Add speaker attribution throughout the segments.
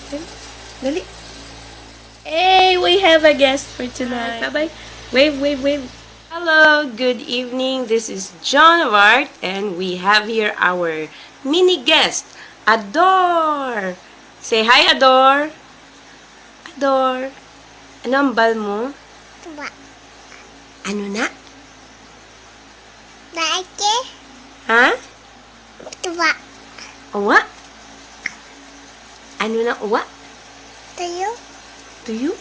Speaker 1: Dali. Hey, we have a guest for tonight. Bye-bye. Wave, wave, wave. Hello, good evening. This is John of Art, and we have here our mini guest, Ador. Say hi, Ador. Ador. Ano ang bal mo?
Speaker 2: Tuwa.
Speaker 1: Ano na?
Speaker 2: Naike.
Speaker 1: Ha?
Speaker 2: Tuwa.
Speaker 1: Uwa? Ano na uwa?
Speaker 2: Tayo.
Speaker 1: To you?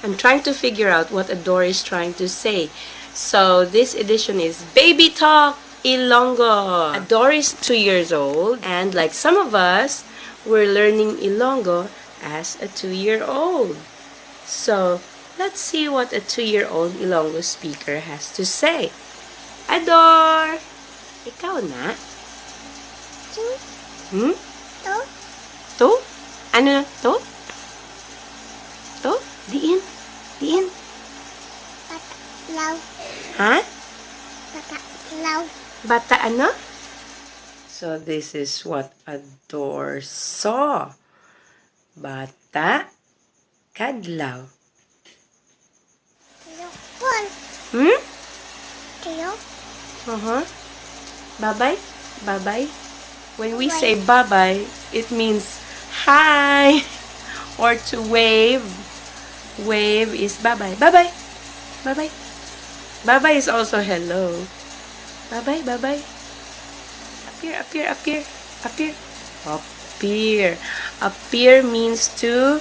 Speaker 1: I'm trying to figure out what Ador is trying to say. So this edition is Baby Talk Ilonggo. Ador is 2 years old, and like some of us, we're learning Ilonggo as a 2-year-old. So let's see what a 2-year-old Ilonggo speaker has to say. Ador! Ikaw na? Hmm?
Speaker 2: To.
Speaker 1: To? Ano na? To? To? Diin? Diin?
Speaker 2: Bata. Law.
Speaker 1: Ha?
Speaker 2: Bata. Law.
Speaker 1: Bata ano? So this is what Ador saw. Bata kadlaw.
Speaker 2: Tayo. Paul.
Speaker 1: Hmm?
Speaker 2: Tayo.
Speaker 1: Uh-huh. Bye-bye? Bye-bye? When we
Speaker 2: Bye-bye.
Speaker 1: say bye-bye, it means hi. Or to wave. Wave is bye-bye. Bye-bye. Bye-bye. Bye-bye is also hello. Bye-bye, bye-bye. Appear, appear, appear. Appear. Appear. Appear means to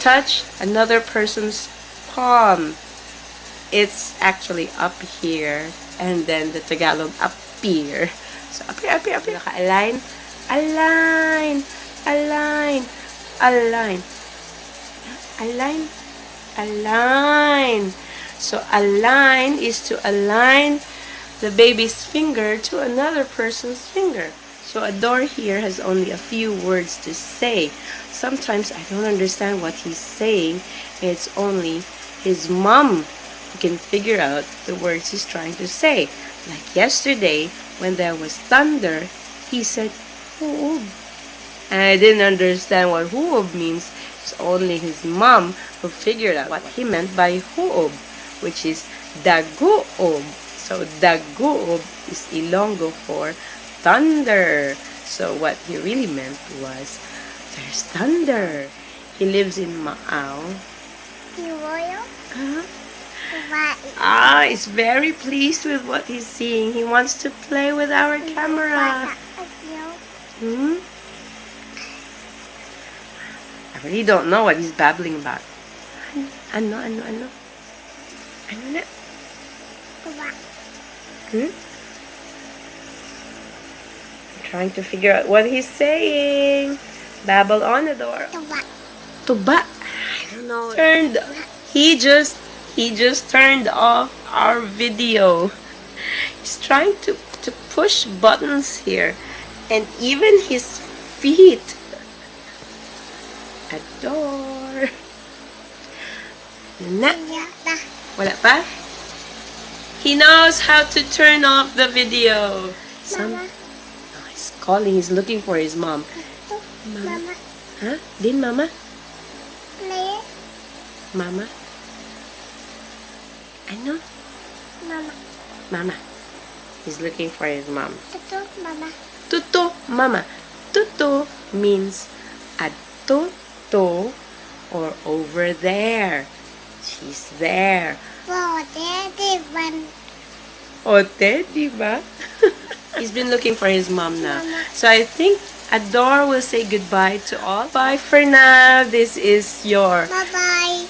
Speaker 1: touch another person's palm. It's actually up here. And then the Tagalog, appear. So, appear, appear, appear. Naka-align. Align. Align. Align. Align. Align. So, align is to align the baby's finger to another person's finger. So, Ador here has only a few words to say. Sometimes I don't understand what he's saying. It's only his mom who can figure out the words he's trying to say. Like yesterday, when there was thunder, he said, "Huob." And I didn't understand what huob means. It's only his mom who figured out what he meant by huob, which is daguob. So daguob is Ilonggo for thunder. So what he really meant was, there's thunder. He lives in Maaw.
Speaker 2: Tiwoyo.
Speaker 1: Huh?
Speaker 2: Tuwa.
Speaker 1: He's very pleased with what he's seeing. He wants to play with our camera.
Speaker 2: Bata. Tayo.
Speaker 1: Hmm? I really don't know what he's babbling about. Ano? Ano na?
Speaker 2: Tuwa.
Speaker 1: Hmm? I'm trying to figure out what he's saying. Babble on, Ador.
Speaker 2: Tuwa.
Speaker 1: Tuba. I don't know. He just turned off our video. He's trying to push buttons here. And even his feet. Ador. Na.
Speaker 2: Yata.
Speaker 1: Wala pa? He knows how to turn off the video.
Speaker 2: Mama.
Speaker 1: Oh, he's calling. He's looking for his mom.
Speaker 2: Ito. Mama.
Speaker 1: Huh? Din mama?
Speaker 2: Play.
Speaker 1: Mama? Ano?
Speaker 2: Mama.
Speaker 1: Mama. He's looking for his mom.
Speaker 2: Ito. Mama.
Speaker 1: Tuto, mama. Tuto means atuto or over there. She's there.
Speaker 2: Wow, daddy one.
Speaker 1: Ote, diba? He's been looking for his mom now. So I think Ador will say goodbye to all. Bye for now. This is your
Speaker 2: Bye-bye.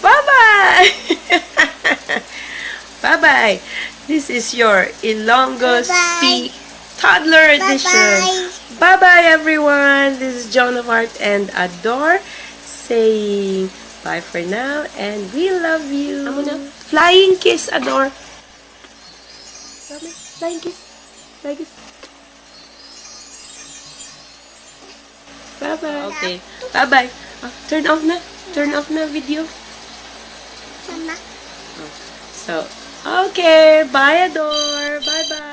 Speaker 1: bye-bye. Bye-bye. This is your Ilonggo
Speaker 2: Bye-bye.
Speaker 1: Speak Toddler Edition. Bye-bye, everyone. This is Joan of Art and Ador saying bye for now, and we love you. Flying kiss, Ador. Flying kiss. Flying kiss. Bye-bye. Okay. Bye-bye. Turn off na. Turn off na video.
Speaker 2: Mama.
Speaker 1: So, okay. Bye, Ador. Bye-bye.